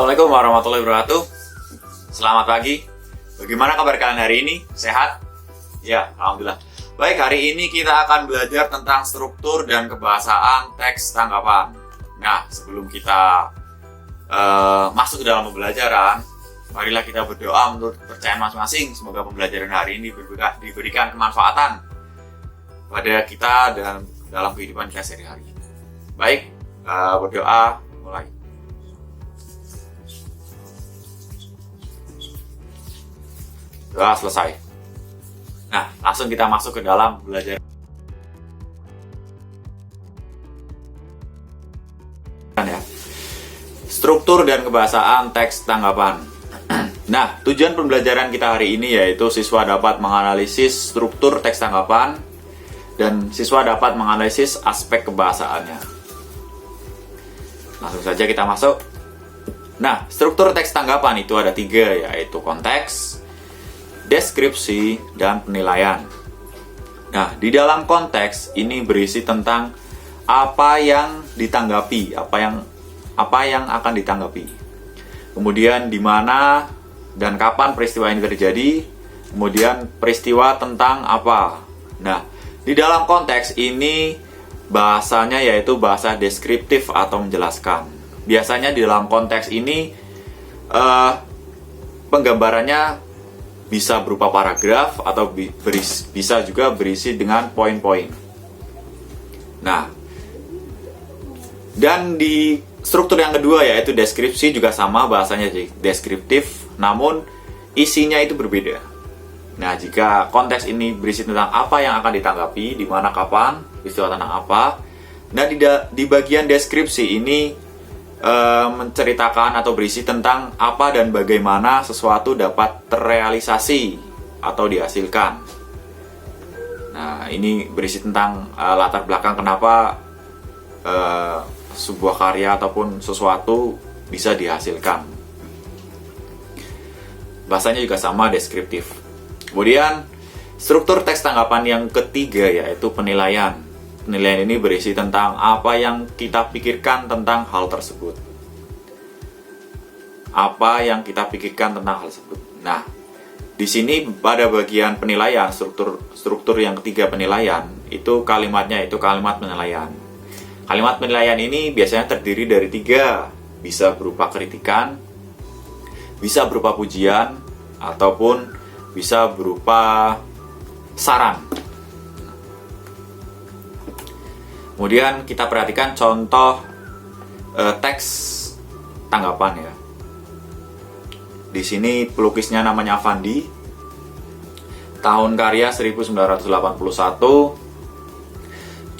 Assalamualaikum warahmatullahi wabarakatuh. Selamat pagi. Bagaimana kabar kalian hari ini? Sehat? Ya, alhamdulillah. Baik, hari ini kita akan belajar tentang struktur dan kebahasaan teks tanggapan. Nah, sebelum kita masuk ke dalam pembelajaran, marilah kita berdoa menurut kepercayaan masing-masing. Semoga pembelajaran hari ini diberikan kemanfaatan pada kita dan dalam kehidupan kita sehari-hari. Baik, berdoa mulai. Doa selesai. Nah, langsung kita masuk ke dalam belajar. Ya. Struktur dan kebahasaan teks tanggapan. Nah, tujuan pembelajaran kita hari ini yaitu siswa dapat menganalisis struktur teks tanggapan dan siswa dapat menganalisis aspek kebahasaannya. Langsung saja kita masuk. Nah, struktur teks tanggapan itu ada 3, yaitu konteks, deskripsi, dan penilaian. Nah, di dalam konteks ini berisi tentang apa yang ditanggapi, apa yang akan ditanggapi. Kemudian di mana dan kapan peristiwa ini terjadi, kemudian peristiwa tentang apa. Nah, di dalam konteks ini bahasanya yaitu bahasa deskriptif atau menjelaskan. Biasanya di dalam konteks ini penggambarannya bisa berupa paragraf atau bisa juga berisi dengan poin-poin. Nah, dan di struktur yang kedua yaitu deskripsi juga sama, bahasanya deskriptif, namun isinya itu berbeda. Nah, jika konteks ini berisi tentang apa yang akan ditanggapi, di mana, kapan, peristiwa tentang apa. Nah, di bagian deskripsi ini menceritakan atau berisi tentang apa dan bagaimana sesuatu dapat terrealisasi atau dihasilkan. Nah, ini berisi tentang latar belakang kenapa sebuah karya ataupun sesuatu bisa dihasilkan. Bahasanya juga sama, deskriptif. Kemudian struktur teks tanggapan yang ketiga yaitu penilaian. Penilaian ini berisi tentang apa yang kita pikirkan tentang hal tersebut. Apa yang kita pikirkan tentang hal tersebut. Nah, di sini pada bagian penilaian, struktur yang ketiga penilaian, itu kalimatnya itu kalimat penilaian. Kalimat penilaian ini biasanya terdiri dari 3, bisa berupa kritikan, bisa berupa pujian, ataupun bisa berupa saran. Kemudian kita perhatikan contoh teks tanggapan ya. Di sini pelukisnya namanya Avandi. Tahun karya 1981.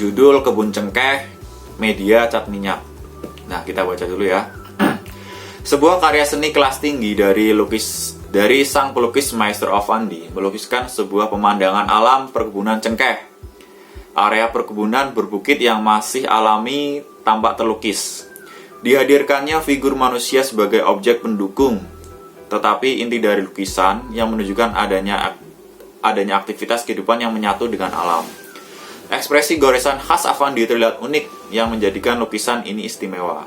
Judul Kebun Cengkeh, media cat minyak. Nah, kita baca dulu ya. Sebuah karya seni kelas tinggi dari sang pelukis Maestro Avandi melukiskan sebuah pemandangan alam perkebunan cengkeh. Area perkebunan berbukit yang masih alami tampak terlukis. Dihadirkannya figur manusia sebagai objek pendukung, tetapi inti dari lukisan yang menunjukkan adanya aktivitas kehidupan yang menyatu dengan alam. Ekspresi goresan khas Avandi terlihat unik yang menjadikan lukisan ini istimewa.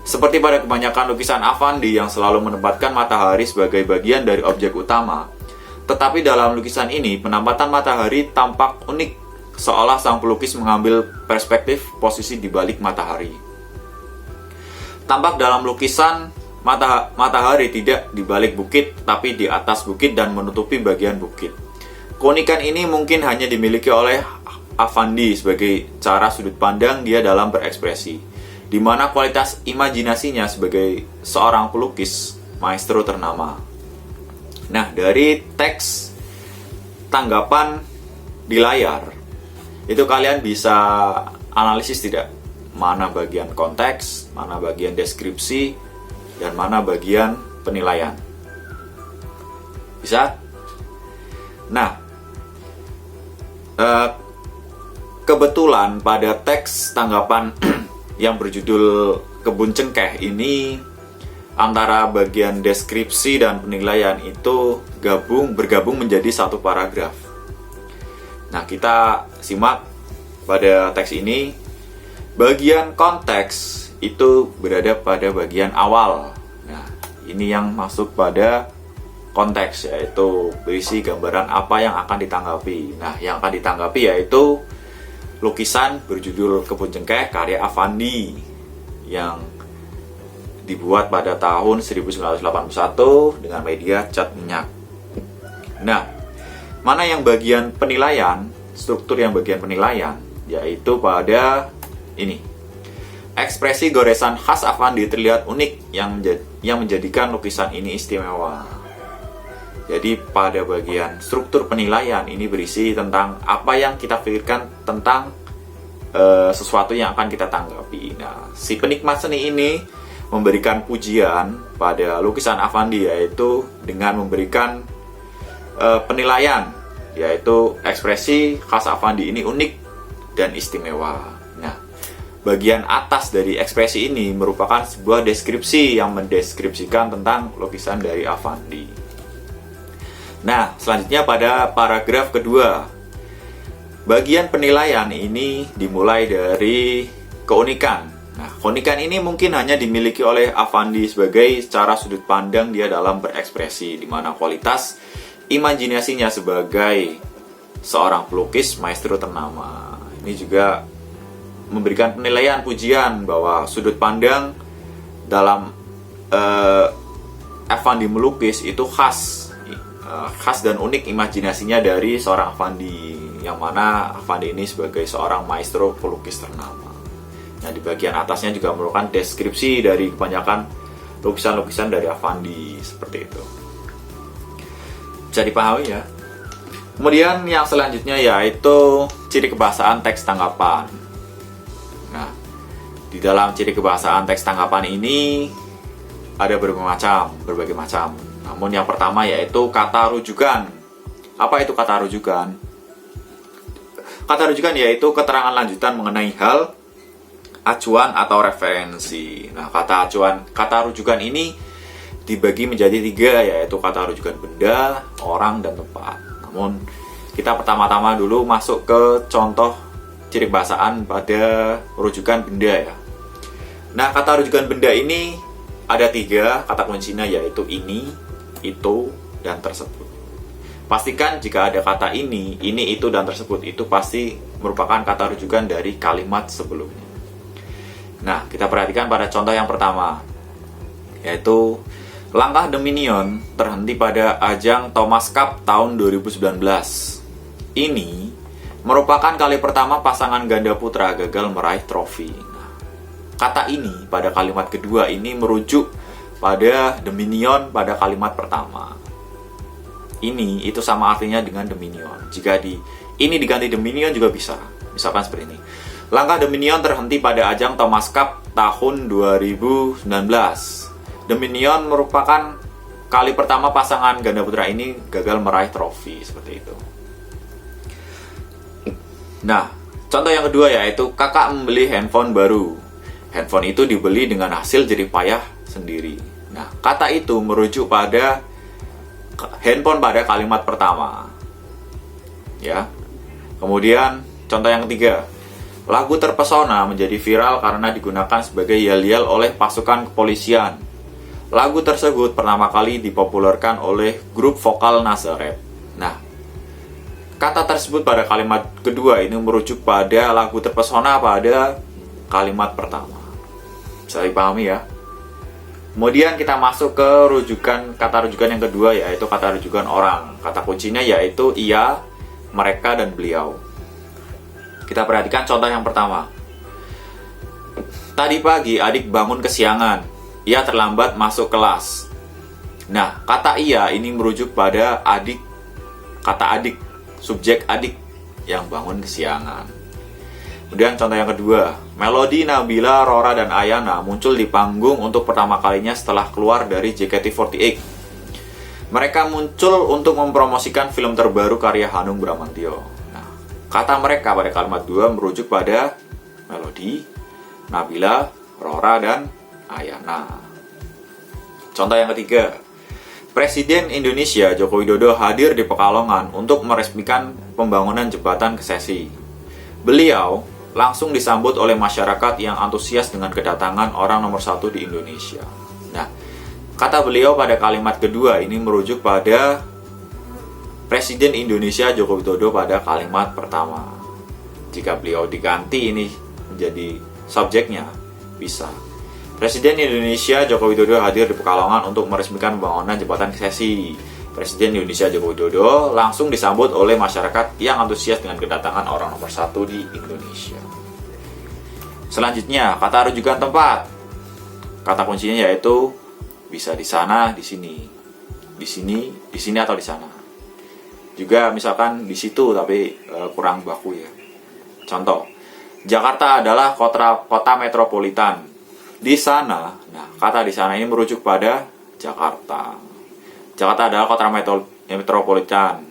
Seperti pada kebanyakan lukisan Avandi yang selalu menempatkan matahari sebagai bagian dari objek utama, tetapi dalam lukisan ini penempatan matahari tampak unik, seolah sang pelukis mengambil perspektif posisi di balik matahari. Tampak dalam lukisan matahari tidak di balik bukit, tapi di atas bukit dan menutupi bagian bukit. Keunikan ini mungkin hanya dimiliki oleh Avandi sebagai cara sudut pandang dia dalam berekspresi, di mana kualitas imajinasinya sebagai seorang pelukis maestro ternama. Nah, dari teks tanggapan di layar, itu kalian bisa analisis tidak? Mana bagian konteks, mana bagian deskripsi, dan mana bagian penilaian. Bisa? Nah, kebetulan pada teks tanggapan yang berjudul Kebun Cengkeh ini, antara bagian deskripsi dan penilaian itu bergabung menjadi satu paragraf. Nah, kita simak pada teks ini. Bagian konteks itu berada pada bagian awal. Nah, ini yang masuk pada konteks, yaitu berisi gambaran apa yang akan ditanggapi. Nah, yang akan ditanggapi yaitu lukisan berjudul Kebun Cengkeh karya Affandi yang dibuat pada tahun 1981 dengan media cat minyak. Nah, mana yang bagian penilaian, struktur yang bagian penilaian, yaitu pada ini. Ekspresi goresan khas Affandi terlihat unik yang menjadikan lukisan ini istimewa. Jadi pada bagian struktur penilaian ini berisi tentang apa yang kita pikirkan tentang sesuatu yang akan kita tanggapi. Nah, si penikmat seni ini memberikan pujian pada lukisan Affandi, yaitu dengan memberikan penilaian, yaitu ekspresi khas Affandi ini unik dan istimewa. Nah, bagian atas dari ekspresi ini merupakan sebuah deskripsi yang mendeskripsikan tentang lukisan dari Affandi. Nah, selanjutnya pada paragraf kedua, bagian penilaian ini dimulai dari keunikan. Nah, keunikan ini mungkin hanya dimiliki oleh Affandi sebagai secara sudut pandang dia dalam berekspresi, di mana kualitas imajinasinya sebagai seorang pelukis maestro ternama. Ini juga memberikan penilaian pujian bahwa sudut pandang dalam Affandi melukis itu khas dan unik imajinasinya dari seorang Affandi, yang mana Affandi ini sebagai seorang maestro pelukis ternama. Nah, di bagian atasnya juga merupakan deskripsi dari kebanyakan lukisan-lukisan dari Affandi seperti itu. Bisa dipahami ya. Kemudian yang selanjutnya yaitu ciri kebahasaan teks tanggapan. Nah, di dalam ciri kebahasaan teks tanggapan ini ada berbagai macam. Namun yang pertama yaitu kata rujukan. Apa itu kata rujukan? Kata rujukan yaitu keterangan lanjutan mengenai hal, acuan atau referensi. Nah, kata rujukan ini dibagi menjadi 3, yaitu kata rujukan benda, orang, dan tempat. Namun kita pertama-tama dulu masuk ke contoh ciri kebahasaan pada rujukan benda ya. Nah, kata rujukan benda ini ada 3 kata kuncinya, yaitu ini, itu, dan tersebut. Pastikan jika ada kata ini, itu, dan tersebut, itu pasti merupakan kata rujukan dari kalimat sebelumnya. Nah, kita perhatikan pada contoh yang pertama, yaitu langkah Dominion terhenti pada ajang Thomas Cup tahun 2019. Ini merupakan kali pertama pasangan ganda putra gagal meraih trofi. Nah, kata ini pada kalimat kedua ini merujuk pada Dominion pada kalimat pertama. Ini itu sama artinya dengan Dominion. Jika ini diganti Dominion juga bisa. Misalkan seperti ini. Langkah Dominion terhenti pada ajang Thomas Cup tahun 2019. Dominion merupakan kali pertama pasangan ganda putra ini gagal meraih trofi, seperti itu. Nah, contoh yang kedua yaitu kakak membeli handphone baru. Handphone itu dibeli dengan hasil jerih payah sendiri. Nah, kata itu merujuk pada handphone pada kalimat pertama. Ya. Kemudian contoh yang ketiga, lagu Terpesona menjadi viral karena digunakan sebagai yel-yel oleh pasukan kepolisian. Lagu tersebut pertama kali dipopulerkan oleh grup vokal Nazareth. Nah, kata tersebut pada kalimat kedua ini merujuk pada lagu Terpesona pada kalimat pertama. Bisa dipahami ya. Kemudian kita masuk ke kata rujukan yang kedua, yaitu kata rujukan orang. Kata kuncinya yaitu ia, mereka, dan beliau. Kita perhatikan contoh yang pertama. Tadi pagi adik bangun kesiangan. Ia terlambat masuk kelas. Nah, kata ia ini merujuk pada adik, kata adik, subjek adik yang bangun kesiangan. Kemudian contoh yang kedua, Melody, Nabila, Rora, dan Ayana muncul di panggung untuk pertama kalinya setelah keluar dari JKT48. Mereka muncul untuk mempromosikan film terbaru karya Hanung Bramantyo. Nah, kata mereka pada kalimat 2 merujuk pada Melody, Nabila, Rora, dan Ayana. Contoh yang ketiga, Presiden Indonesia Joko Widodo hadir di Pekalongan untuk meresmikan pembangunan jembatan Kesesi. Beliau langsung disambut oleh masyarakat yang antusias dengan kedatangan orang nomor 1 di Indonesia. Nah, Kata beliau pada kalimat kedua ini merujuk pada Presiden Indonesia Joko Widodo pada kalimat pertama. Jika beliau diganti ini menjadi subjeknya, bisa. Presiden Indonesia Joko Widodo hadir di Pekalongan untuk meresmikan pembangunan jembatan Kesesi. Presiden Indonesia Joko Widodo langsung disambut oleh masyarakat yang antusias dengan kedatangan orang nomor 1 di Indonesia. Selanjutnya, kata rujukan tempat. Kata kuncinya yaitu bisa di sana, di sini. Di sini atau di sana. Juga misalkan di situ tapi kurang baku ya. Contoh, Jakarta adalah kota metropolitan. Di sana, nah kata di sana ini merujuk pada Jakarta. Jakarta adalah kota metropolitan.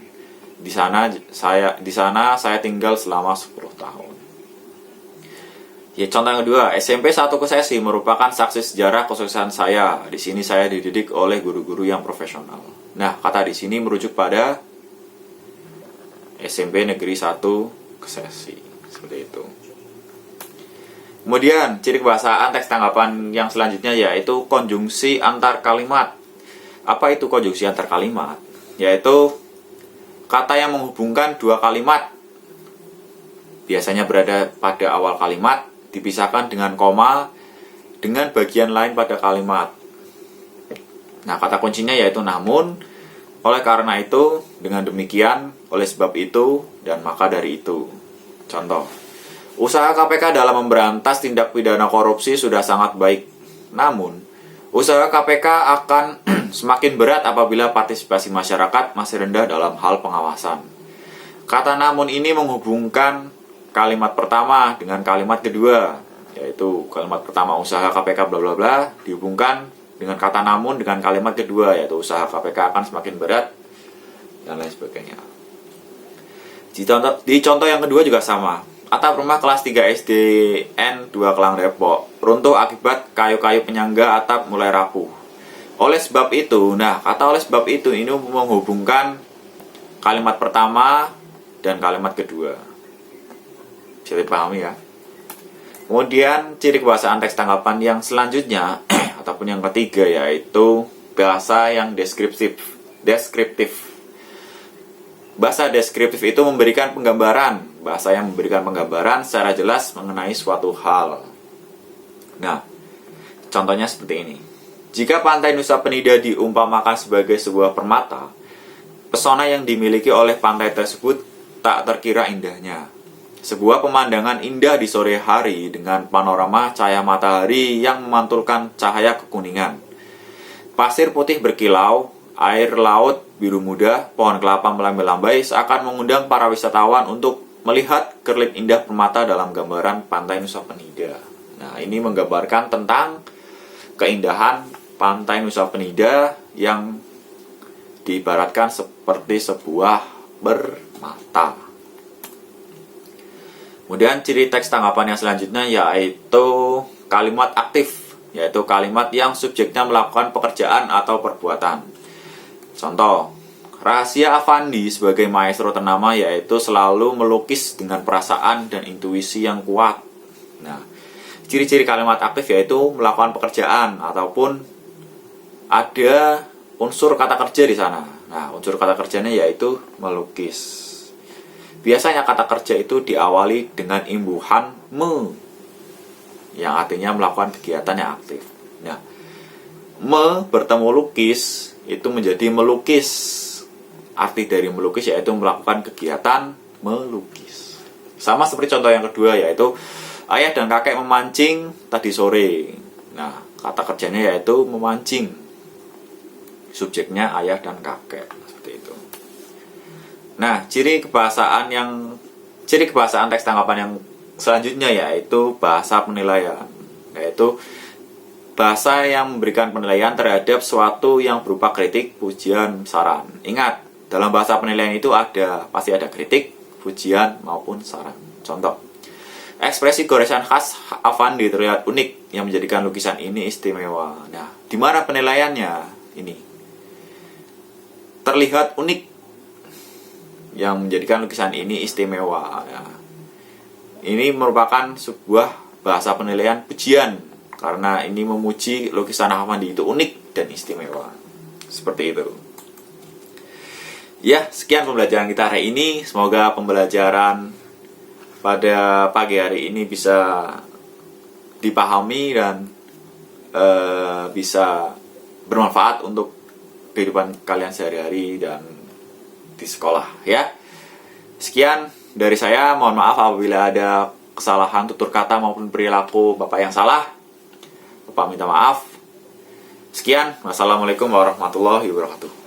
Di sana saya tinggal selama 10 tahun. Ya, contoh yang kedua, SMP 1 Kesesi merupakan saksi sejarah kesuksesan saya. Di sini saya dididik oleh guru-guru yang profesional. Nah, kata di sini merujuk pada SMP Negeri 1 Kesesi. Seperti itu. Kemudian, ciri kebahasaan teks tanggapan yang selanjutnya yaitu konjungsi antar kalimat. Apa itu konjungsi antar kalimat? Yaitu kata yang menghubungkan dua kalimat. Biasanya berada pada awal kalimat, dipisahkan dengan koma dengan bagian lain pada kalimat. Nah, kata kuncinya yaitu namun, oleh karena itu, dengan demikian, oleh sebab itu, dan maka dari itu. Contoh, usaha KPK dalam memberantas tindak pidana korupsi sudah sangat baik. Namun, usaha KPK akan semakin berat apabila partisipasi masyarakat masih rendah dalam hal pengawasan. Kata namun ini menghubungkan kalimat pertama dengan kalimat kedua, yaitu kalimat pertama usaha KPK bla bla bla dihubungkan dengan kata namun dengan kalimat kedua, yaitu usaha KPK akan semakin berat dan lain sebagainya. Di contoh yang kedua juga sama. Atap rumah kelas 3 SDN 2 Kelang Depok runtuh akibat kayu-kayu penyangga atap mulai rapuh. Oleh sebab itu, nah kata oleh sebab itu ini menghubungkan kalimat pertama dan kalimat kedua. Bisa dipahami ya. Kemudian ciri kebahasaan teks tanggapan yang selanjutnya ataupun yang ketiga yaitu bahasa yang deskriptif. Bahasa deskriptif itu memberikan penggambaran. Bahasa yang memberikan penggambaran secara jelas mengenai suatu hal. Nah, contohnya seperti ini. Jika pantai Nusa Penida diumpamakan sebagai sebuah permata, pesona yang dimiliki oleh pantai tersebut tak terkira indahnya. Sebuah pemandangan indah di sore hari dengan panorama cahaya matahari yang memantulkan cahaya kekuningan. Pasir putih berkilau, air laut biru muda, pohon kelapa melambai-lambai seakan mengundang para wisatawan untuk melihat kerlip indah permata dalam gambaran pantai Nusa Penida. Nah, ini menggambarkan tentang keindahan pantai Nusa Penida yang diibaratkan seperti sebuah permata. Kemudian ciri teks tanggapan yang selanjutnya yaitu kalimat aktif, yaitu kalimat yang subjeknya melakukan pekerjaan atau perbuatan. Contoh, rahasia Avandi sebagai maestro ternama yaitu selalu melukis dengan perasaan dan intuisi yang kuat. Nah, ciri-ciri kalimat aktif yaitu melakukan pekerjaan ataupun ada unsur kata kerja di sana. Nah, unsur kata kerjanya yaitu melukis. Biasanya kata kerja itu diawali dengan imbuhan me, yang artinya melakukan kegiatan yang aktif. Nah, me bertemu lukis itu menjadi melukis. Arti dari melukis yaitu melakukan kegiatan melukis. Sama seperti contoh yang kedua yaitu ayah dan kakek memancing tadi sore. Nah, kata kerjanya yaitu memancing. Subjeknya ayah dan kakek. Seperti itu. Nah, ciri kebahasaan teks tanggapan yang selanjutnya yaitu bahasa penilaian. Yaitu bahasa yang memberikan penilaian terhadap suatu yang berupa kritik, pujian, saran. Ingat, dalam bahasa penilaian itu pasti ada kritik, pujian, maupun saran. Contoh, ekspresi goresan khas Avandi terlihat unik yang menjadikan lukisan ini istimewa. Nah, di mana penilaiannya ini? Terlihat unik yang menjadikan lukisan ini istimewa. Nah, ini merupakan sebuah bahasa penilaian pujian. Karena ini memuji lukisan Avandi itu unik dan istimewa. Seperti itu. Ya, sekian pembelajaran kita hari ini. Semoga pembelajaran pada pagi hari ini bisa dipahami dan bisa bermanfaat untuk kehidupan kalian sehari-hari dan di sekolah ya. Sekian dari saya, mohon maaf apabila ada kesalahan tutur kata maupun perilaku Bapak yang salah. Bapak minta maaf. Sekian, wassalamualaikum warahmatullahi wabarakatuh.